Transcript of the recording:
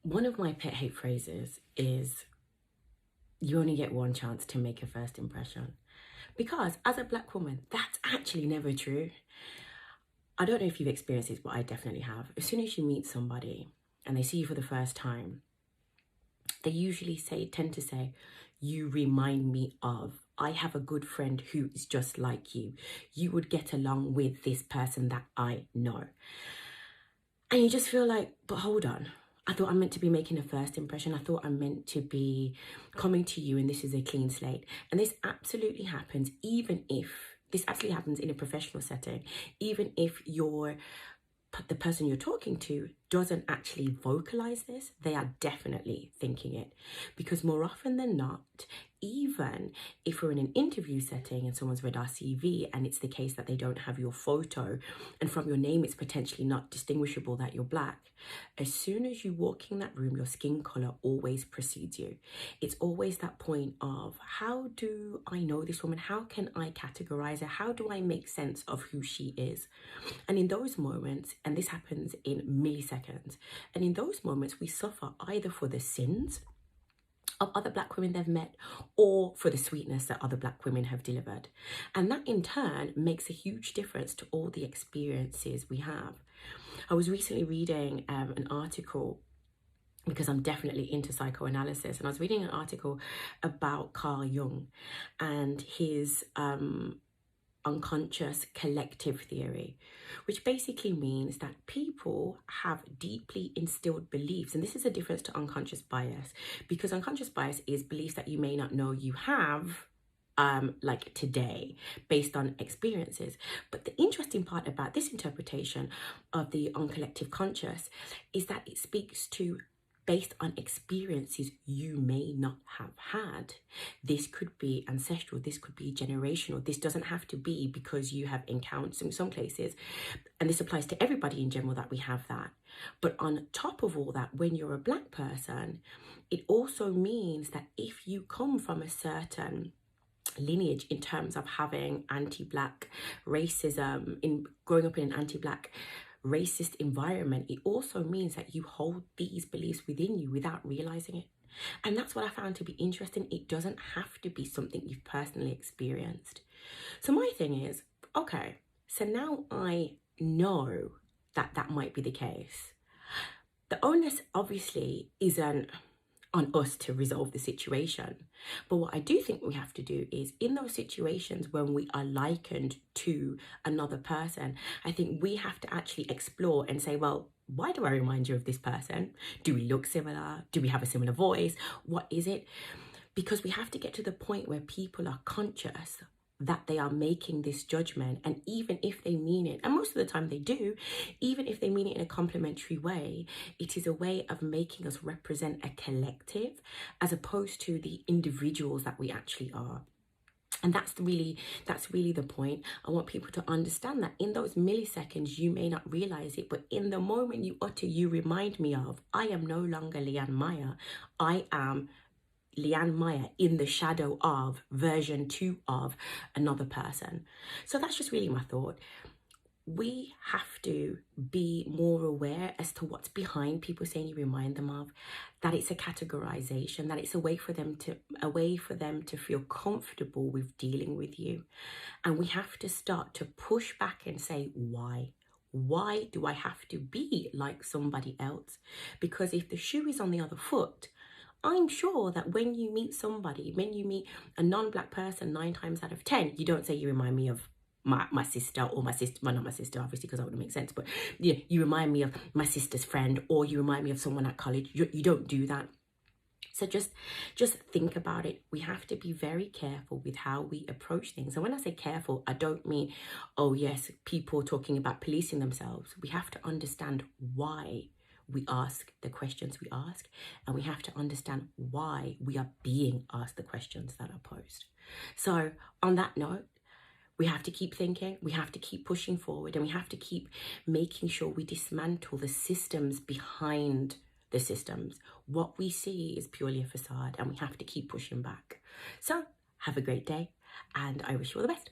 One of my pet hate phrases is you only get one chance to make a first impression. Because as a black woman, that's actually never true. I don't know if you've experienced this, but I definitely have. As soon as you meet somebody and they see you for the first time, they usually tend to say, you remind me of, I have a good friend who is just like you. You would get along with this person that I know. And you just feel like, but hold on. I thought I'm meant to be making a first impression. I thought I'm meant to be coming to you and this is a clean slate. And this absolutely happens, this actually happens in a professional setting, even if the person you're talking to doesn't actually vocalize this, they are definitely thinking it. Because more often than not, even if we're in an interview setting and someone's read our CV and it's the case that they don't have your photo and from your name it's potentially not distinguishable that you're black, as soon as you walk in that room, your skin color always precedes you. It's always that point of, how do I know this woman? How can I categorize her? How do I make sense of who she is? And in those moments, and this happens in milliseconds, and in those moments we suffer either for the sins of other black women they've met or for the sweetness that other black women have delivered. And that in turn makes a huge difference to all the experiences we have. I was recently reading an article, because I'm definitely into psychoanalysis, and I was reading an article about Carl Jung and his unconscious collective theory, which basically means that people have deeply instilled beliefs. And this is a difference to unconscious bias, because unconscious bias is beliefs that you may not know you have like today based on experiences. But the interesting part about this interpretation of the uncollective conscious is that it speaks to based on experiences you may not have had. This could be ancestral, this could be generational. This doesn't have to be because you have encountered in some places, and this applies to everybody in general, that we have that. But on top of all that, when you're a black person, it also means that if you come from a certain lineage in terms of having anti-black racism, in growing up in an anti-black racist environment, it also means that you hold these beliefs within you without realizing it. And that's what I found to be interesting. It doesn't have to be something you've personally experienced. So my thing is, okay, so now I know that that might be the case. The onus obviously isn't on us to resolve the situation. But what I do think we have to do is, in those situations when we are likened to another person, I think we have to actually explore and say, well, why do I remind you of this person? Do we look similar? Do we have a similar voice? What is it? Because we have to get to the point where people are conscious that they are making this judgment, and even if they mean it, and most of the time they do, even if they mean it in a complimentary way, it is a way of making us represent a collective as opposed to the individuals that we actually are. And that's really the point. I want people to understand that in those milliseconds you may not realize it, but in the moment you utter, you remind me of, I am no longer Leanne Mair, I am Leanne Mair in the shadow of version 2 of another person. So that's just really my thought. We have to be more aware as to what's behind people saying you remind them of, that it's a categorization, that it's a way for them to feel comfortable with dealing with you. And we have to start to push back and say, why? Why do I have to be like somebody else? Because if the shoe is on the other foot, I'm sure that when you meet a non-black person, 9 times out of 10, you don't say you remind me of my sister, or my sister, well, not my sister, obviously, because that wouldn't make sense, but you remind me of my sister's friend, or you remind me of someone at college. You don't do that. So just think about it. We have to be very careful with how we approach things. And when I say careful, I don't mean, oh yes, people talking about policing themselves. We have to understand why we ask the questions we ask, and we have to understand why we are being asked the questions that are posed. So on that note, we have to keep thinking, we have to keep pushing forward, and we have to keep making sure we dismantle the systems behind the systems. What we see is purely a facade, and we have to keep pushing back. So have a great day, and I wish you all the best.